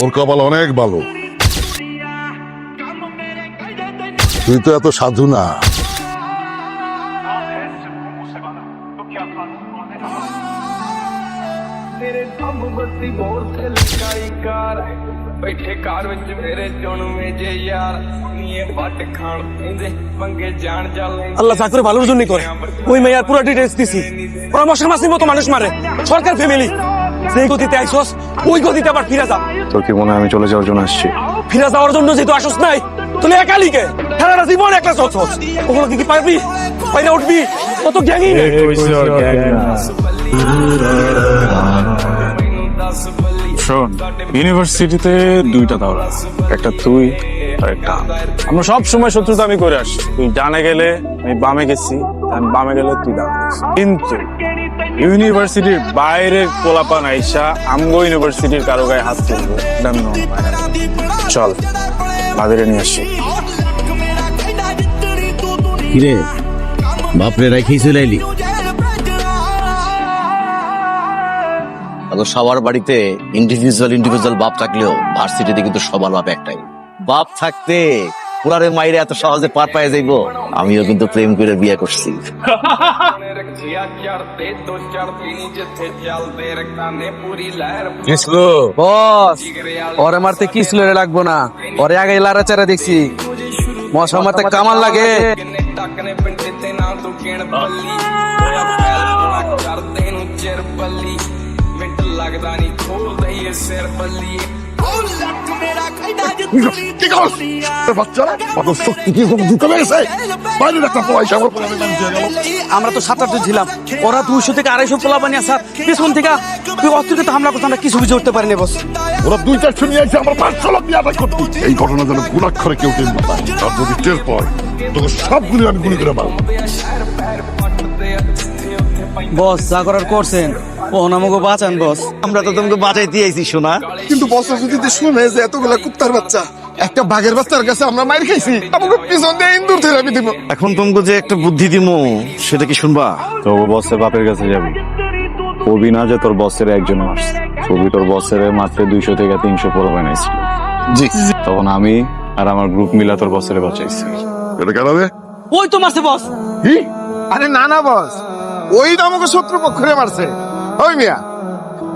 ওর কপাল অনেক ভালো। তুই তো এত সাধু না। আল্লাহ যা করে ভালোর জন্যই করে। ওই মেয়ার পুরো ডিটেলস দিছি। ওরা মশা মাছির মতো মানুষ মারে। সরকার ফ্যামিলি যেই গতিতে আইসস ওই গতিতে আবার ফিরে যা। তোর কি মনে হয় আমি চলে যাওয়ার জন্য আসছি? ফিরে যাওয়ার জন্য যেহেতু আসস নাই তাহলে একালিকে সারাটা জীবন একলা চলছস। ওগুলো কি পারবি? পাইরা উঠবি? কত জ্ঞানী রে। শোন, ইউনিভার্সিটিতে দুইটা দাওরা, একটা তুই আর একটা আমরা সব সময় শত্রুতা আমি করে আসি। তুই ডানে গেলে আমি বামে গেছি, আমি বামে গেলে তুই ডানে গেছিস। কিন্তু ইউনিভার্সিটির বাইরের পোলাপান আইসা আমগো ইউনিভার্সিটির কারো গায়ে হাত তুলবো, চল ভাবিরে নিয়ে আসি। কিরে বাপরে রাখিস লাইলি? সবার বাড়িতে ইন্ডিভিজুয়াল বাপ থাকলেও ভার্সিটিতে কিন্তু সবার বাপ একটাই। বাপ থাকতে পুরারে মাইরে এত সহজে পার পায়ে যাইব? আমিও কিন্তু প্রেম করে বিয়ে করছি। বস ওরে মারতে কিসলো রে লাগবো না, ওরে আগে লাড়াচাড়া দেখছি। মশা মারতে কামান লাগে। আমরা তো 7-8 ছিলাম, ওরা 200 থেকে 250 পোলা বানিয়ে স্যার পেছন থেকে তুই অস্ত্রকে হামলা করতে আমরা কিছু বুঝে উঠতে পারিনি বস। ওরা 2-4 শুনিয়ে এসে আমার 500 লোক নিয়ে আদায় করতি। এই ঘটনা যেন গুণাক্ষরে কেউ টের না পায়। আর যদি টের পায় তোকে সবগুলি আমি গুলি করে মারব। বস যা করার করছেন ও নামকে বাঁচান বস। আমরা তো তোমাকে বাঁচাইতে আইছি শোনা। কিন্তু বস যদি শুনে যে এতগুলা কুত্তার বাচ্চা একটা বাঘের বাচ্চার কাছে আমরা মাইর খাইছি, আমাকে পিছন দিয়ে ইন্দুর থেরাপি দিব। এখন তোমাকে যে একটা বুদ্ধি দিমু সেটা কি শুনবা? তো বসের বাপের কাছে যাবি, কবি না যে তোর বসের একজন মারছে। কবি তোর বসের মাত্র 200 থেকে 300 পোলা বানাইছিল। জি তখন আমি আর আমার গ্রুপ মিলা তোর বসের বাঁচাইছি। এটা কেন রে? ওই তো মারছে বস। কি? আরে না না বস, ওই তো আমাকে শত্রু পক্ষে মারছে। ওই মিয়া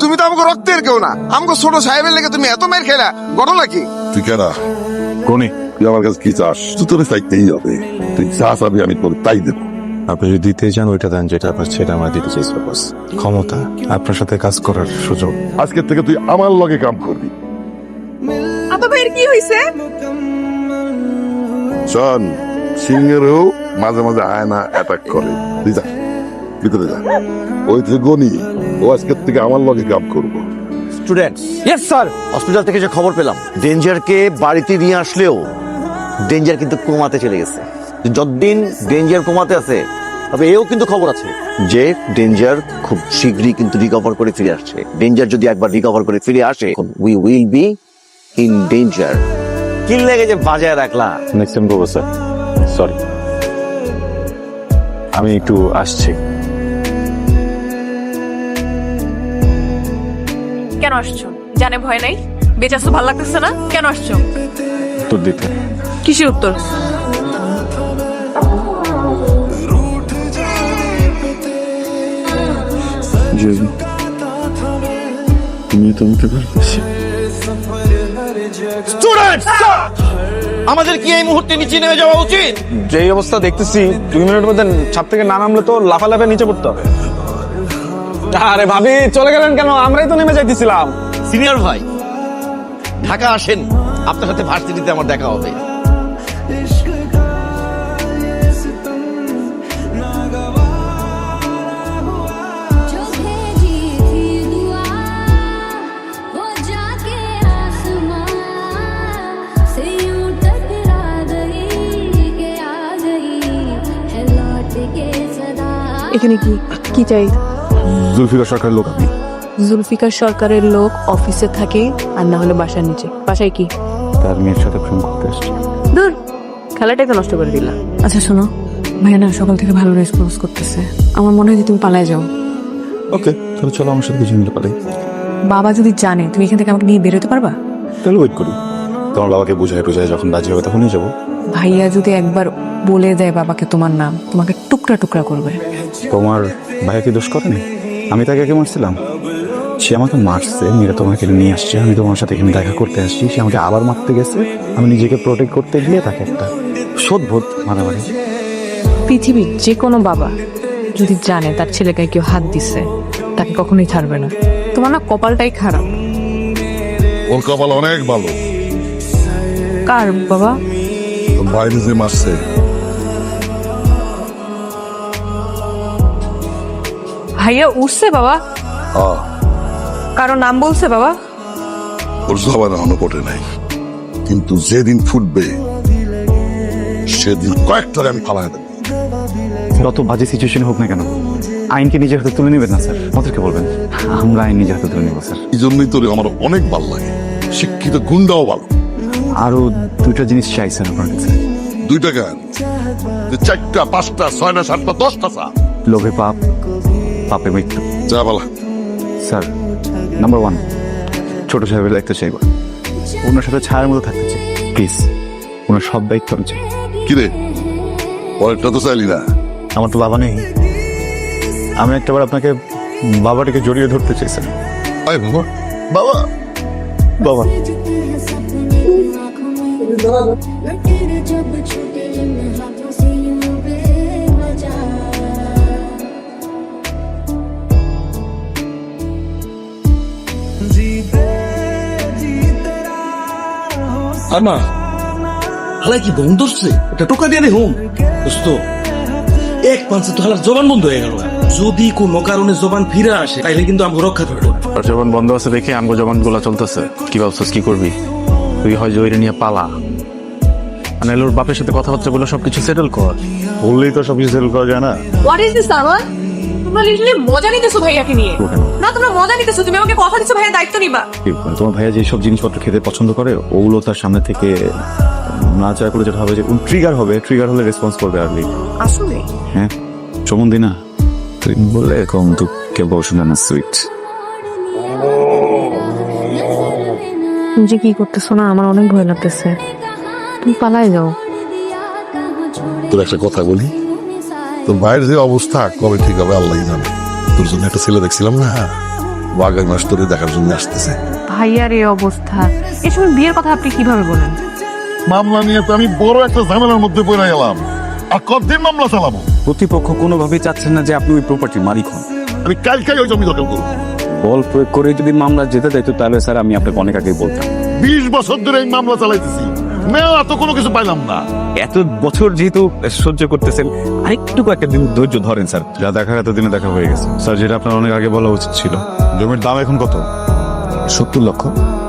তুমি তো আমাকে রক্তের কেউ না, আমাকে ছোট সাহেবের লেগে তুমি এত মাইর খেলা, ঘটনা কি? তুই কেনা কোনি তুই আমার কাছে কি চাস? তুই তোর চাইতেই হবে। তুই যা চাবি আমি তোর তাই দেবো। আপনি যদি দিতে চান ওইটা দেন যেটা আপনার সেটা আমার দিতে চাইছি বস। ক্ষমতা, আপনার সাথে কাজ করার সুযোগ। আজকের থেকে তুই আমার লগে কাম করবি। আপা ভাইয়ের কি হয়েছে? শোন, সিংহেরও মাঝে মাঝে আয়না অ্যাটাক করে। তুই যা ভিতরে যা। ওই থেকে গনি ও আজকের থেকে আমার লগে কাম করবো। Students, yes sir. হসপিটাল থেকে যে খবর পেলাম ডেঞ্জারকে বাড়িতে নিয়ে আসলেও ডেঞ্জার কিন্তু কোমাতে চলে গেছে। যতদিন ডেঞ্জার কোমাতে আছে তবে এও কিন্তু খবর আছে যে ডেঞ্জার খুব শীঘ্রই কিন্তু রিকভার করে ফিরে আসছে। ডেঞ্জার যদি একবার রিকভার করে ফিরে আসে we will be in danger. কি লেগে যে বাজায় রাখলা? নেক্সট টাইম করবো স্যার। সরি, আমি একটু আসছি। কেন আসছো? জানে ভয় নাই? বেচাছো ভালো লাগতেছে না? কেন আসছো? উত্তর দিতে। কিসের উত্তর? আমাদের কি এই মুহূর্তে নিচে নেমে যাওয়া উচিত? যেই অবস্থা দেখতেছি 2 মিনিটের মধ্যে ছাদ থেকে না নামলে তো লাফালাফে নিচে পড়তে হবে। আরে ভাবি চলে গেলেন কেন? আমরাই তো নেমে যাইতেছিলাম। সিনিয়র ভাই ঢাকা আসেন, আপনার সাথে ভার্সিটিতে আমার দেখা হবে। এখানে কি কি চাই? জুলফিকার সরকারের লোক আমি। জুলফিকার সরকারের লোক অফিসে থাকে আর না হলে বাসার নিচে। বাসায় কি? তার মেয়ের সাথে প্রেম করতে এসছি। দূর, খেলাটাই তো নষ্ট করে দিলা। আচ্ছা শোনো, ভাইয়া না সকাল থেকে ভালো রেসপন্স করতেছে। আমার মনে হয় যে তুমি পালায় যাও। ওকে, তাহলে চলো আমার সাথে কিছু মিলে পালাই। বাবা যদি জানে তুমি এখান থেকে আমাকে নিয়ে বেরোতে পারবা? তাহলে ওয়েট করি, তোমার বাবাকে বুঝাই টুঝাই যখন রাজি হবে তখনই যাবো। ভাইয়া যদি একবার বলে দেয় বাবাকে তোমার নাম, তোমাকে টুকরা টুকরা করবে। তোমার ভাইয়া কি দোষ করেনি? আমি তাকে আগে মারছিলাম, সে আমাকে মারছে, মেয়েরা তোমাকে নিয়ে আসছে, আমি তোমার সাথে এখানে দেখা করতে আসছি, সে আমাকে আবার মারতে গেছে। আমি নিজেকে প্রোটেক্ট করতে গিয়ে তাকে একটা সদ্ভুত মারামারি। পৃথিবীর যে কোনো বাবা যদি জানে তার ছেলেকে কেউ হাত দিছে, তাকে কখনোই ছাড়বে না। তোমার না কপালটাই খারাপ। ওর কপাল অনেক ভালো। কার বাবা? তোর বাইরে যে মারছে, ভাইয়া উঠছে বাবা? কারো নাম বলছে বাবা? ওর জবান এখনো পটে নাই, কিন্তু যেদিন ফুটবে সেদিন কয়েকটারে আমি ফালাই দেব। যত বাজে সিচুয়েশন হোক না কেন, আইনকে নিজের হাতে তুলে নেবেন না স্যার, আমাদেরকে বলবেন, আমরা আইন নিজের হাতে তুলে নেবো স্যার। এই জন্যই তোর আমার অনেক ভালো লাগে, শিক্ষিত গুন্ডাও ভালো। আরো দুইটা জিনিস চাই স্যার আপনার কাছে। 2 টাকা 4টা 5টা 6টা 7টা 10টা চা। লোভে পাপ, পাপে মৃত্যু। যা বলা স্যার, নাম্বার 1, ছোট সাহেবের দায়িত্ব চাইব, ওনার সাথে ছায়ার মতো থাকতে চাই প্লিজ, ওনার সব দায়িত্ব আমি চাই। কিরে পরেরটা তো চাইলি না? আমার তো বাবা নেই, আমি একটাবার আপনাকে বাবাটাকে জড়িয়ে ধরতে চাই স্যার। আয় বাবা, বাবা, বাবা। আর মা হালাই কি বন্ধ ধরছে? এটা টোকা দিয়ে দে হোম দোস্ত, এক পাঁচে তো হালার জবান বন্ধ হয়ে গেল। যদি কোনো কারণে জবান ফিরে আসে তাইলে কিন্তু আমি রক্ষা করবো। আর জবান বন্ধ আছে দেখে আমগো জবান গুলা চলতেছে। কি ভাবছিস কি করবি তুই? হয় জয়রে নিয়ে পালা, মানে ওর বাপের সাথে কথাবার্তা বলে সবকিছু সেটেল কর। বললেই তো সবকিছু সেটেল করা যায় না। What is this Sarwar? তোমরা লিটারালি মজা নিতেছো ভাইয়াকে নিয়ে। না তোমরা মজা নিতেছো, তুমি আমাকে কথা দিছো ভাইয়া দায়িত্ব নিবা। তোমার ভাইয়া যেসব জিনিসপত্র খেতে পছন্দ করে ওগুলো তার সামনে থেকে নাচাড়া করে যেটা হবে, যে ট্রিগার হবে, ট্রিগার হলে রেসপন্স করবে আর্লি। আসলে হ্যাঁ চমন্দি না, তুই বলে কম দুঃখে বসে না সুইট। তুমি যে কি করতেছো না, আমার অনেক ভয় লাগতেছে। তুমি পালাই যাও। তোর একটা কথা বলি, তোর ভাইয়ের যে অবস্থা কবে ঠিক হবে আল্লাহ জানে। তোর জন্য একটা ছেলে দেখছিলাম না, ও আগামী মাস তোরে দেখার জন্য আসতেছে। ভাইয়ার এই অবস্থা, এই সময় বিয়ের কথা আপনি কিভাবে বলেন? মামলা নিয়ে তো আমি বড় একটা ঝামেলার মধ্যে পড়ে গেলাম, আর কতদিন মামলা চালাবো? প্রতিপক্ষ কোনোভাবেই চাচ্ছেন না যে আপনি ওই প্রপার্টির মালিক হন। আমি কালকে ওই জমি দখল করবো। বল প্রয়োগ করে যদি মামলা যেতে যাইতো তাহলে স্যার আমি আপনাকে অনেক আগেই বলতাম। 20 বছর ধরে এই মামলা চালাইতেছি, মেয়ে এত কোনো কিছু পাইলাম না। এত বছর যেহেতু সহ্য করতেছেন, আরেকটু কয়েকটা দিন ধৈর্য ধরেন স্যার। যা দেখার এতদিনে দেখা হয়ে গেছে স্যার, যেটা আপনার অনেক আগে বলা উচিত ছিল। জমির দাম এখন কত? 70 লক্ষ।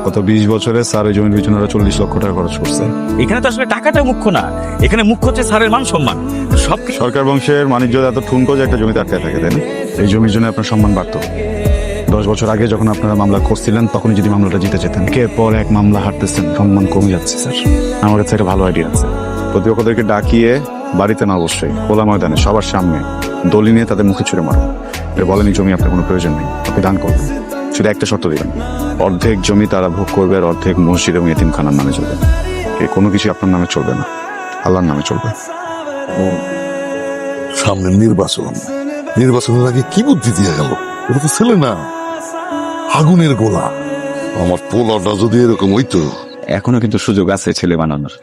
গত 20 বছরে স্যার ওই জমির পিছনে 40 লক্ষ টাকা খরচ করছে। এখানে তো আসলে টাকাটা মুখ্য না, এখানে মুখ্য হচ্ছে স্যারের মান সম্মান। সব সরকার বংশের মানিজ্য এত ঠুনকো যে একটা জমিতে আটকায় থাকে, তাই না? এই জমির জন্য আপনার সম্মান বাড়ত। 10 বছর আগে যখন আপনারা মামলা করছিলেন তখনই যদি মামলাটা জিতে যেতেন, একের পর এক মামলা হারতেছেন, সম্মান কমে যাচ্ছে স্যার। আমার কাছে একটা ভালো আইডিয়া আছে। প্রতিপক্ষদেরকে ডাকিয়ে বাড়িতে না, অবশ্যই খোলা ময়দানে সবার সামনে দলি নিয়ে তাদের মুখে ছুড়ে মারুন। বলেন এই জমি আপনার কোনো প্রয়োজন নেই, আপনি দান করবেন। শুধু একটা শর্ত দিবেন, অর্ধেক জমি তারা ভোগ করবে আর অর্ধেক মসজিদ এবং এতিমখানার নামে চলবে। কোনো কিছু আপনার নামে চলবে না, আল্লাহর নামে চলবে। সামনে নির্বাচন, নির্বাচনের আগে কি বুদ্ধি দিয়ে গেল? এটা তো ছেলে না, আগুনের গোলা। আমার পোলাটা যদি এরকম হইতো। এখনো কিন্তু সুযোগ আছে ছেলে বানানোর,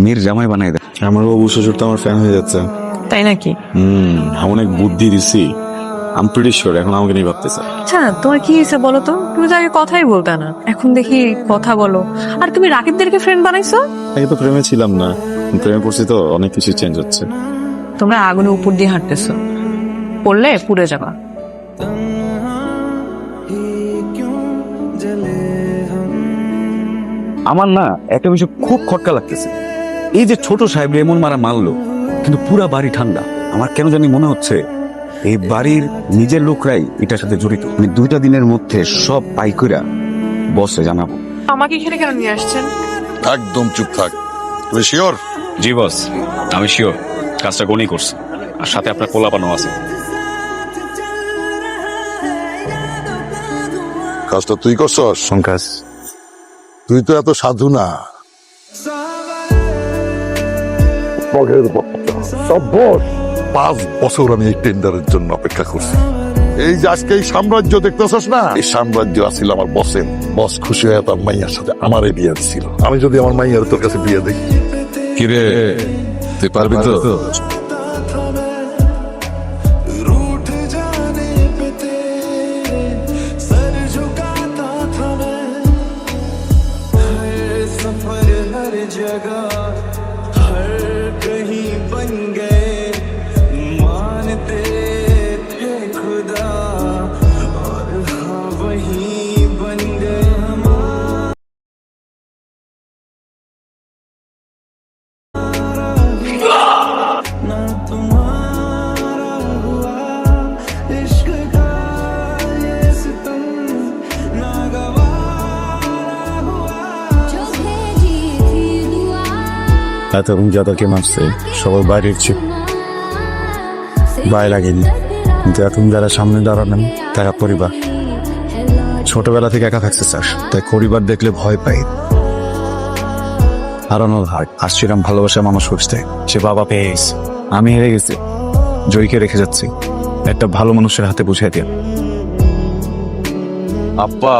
মেয়ের জামাই বানাই দেয়। আমার বাবু শ্বশুর তো আমার ফ্যান হয়ে যাচ্ছে। তাই নাকি? অনেক বুদ্ধি দিছি, আমি প্রিটি শিওর এখন আমাকে নিয়ে ভাবতেছে। আচ্ছা তোমার কি হয়েছে বলো তো? তুমি তো আগে কথাই বলতে না, এখন দেখি কথা বলো। আর তুমি রাকিবদেরকে ফ্রেন্ড বানাইছো? আগে তো প্রেমে ছিলাম না, প্রেমে পড়ছি তো অনেক কিছু চেঞ্জ হচ্ছে। তোমরা আগুনের উপর দিয়ে হাঁটতেছো, পড়লে পুড়ে যাবা। আমার না একটা বিষয় খুব খটকা লাগতেছে। এই যে ছোট সাহেব এমন মারা মারলো, কিন্তু পুরা বাড়ি ঠান্ডা। আমার কেন জানি মনে হচ্ছে এই বাড়ির নিজের লোকরাই এটার সাথে জড়িত। আমি 2টা দিনের মধ্যে সব পাইকইরা বসে জানাবো। আমাকে এখানে কেন নিয়ে আসছেন? একদম চুপ থাক। তুই শিওর? জি বস, আমি শিওর কাজটা গনি করছি, আর সাথে আপনার পোলাপানো আছে। কাজটা তুই করছস? কাজ তুই তো এত সাধু না। পগের বাচ্চা, সব বস। 5 বছর আমি এই টেন্ডারের জন্য অপেক্ষা করছি। এই যে আজকে এই সাম্রাজ্য দেখতেছস না, এই সাম্রাজ্য আছিল আমার বসের। বস খুশি হয়ে তার মাইয়ার সাথে আমারে বিয়ে দিছিল। আমি যদি আমার মাইয়ার তোর কাছে বিয়ে দিই, কিরে তুই পারবি তো? এতক্ষণ যাদেরকে মারছে সবাই বাইরের ছিল, গায়ে লাগেনি। কিন্তু এখন যারা সামনে দাঁড়ালেন তারা পরিবার। ছোটবেলা থেকে একা থাকছে স্যার, তাই পরিবার দেখলে ভয় পাই। হারানোর হাট আসছিলাম ভালোবাসা মানুষ করতে, সে বাবা পেয়ে গেছে, আমি হেরে গেছি। জয়ীকে রেখে যাচ্ছি, একটা ভালো মানুষের হাতে বুঝিয়ে দিয়ে। আব্বা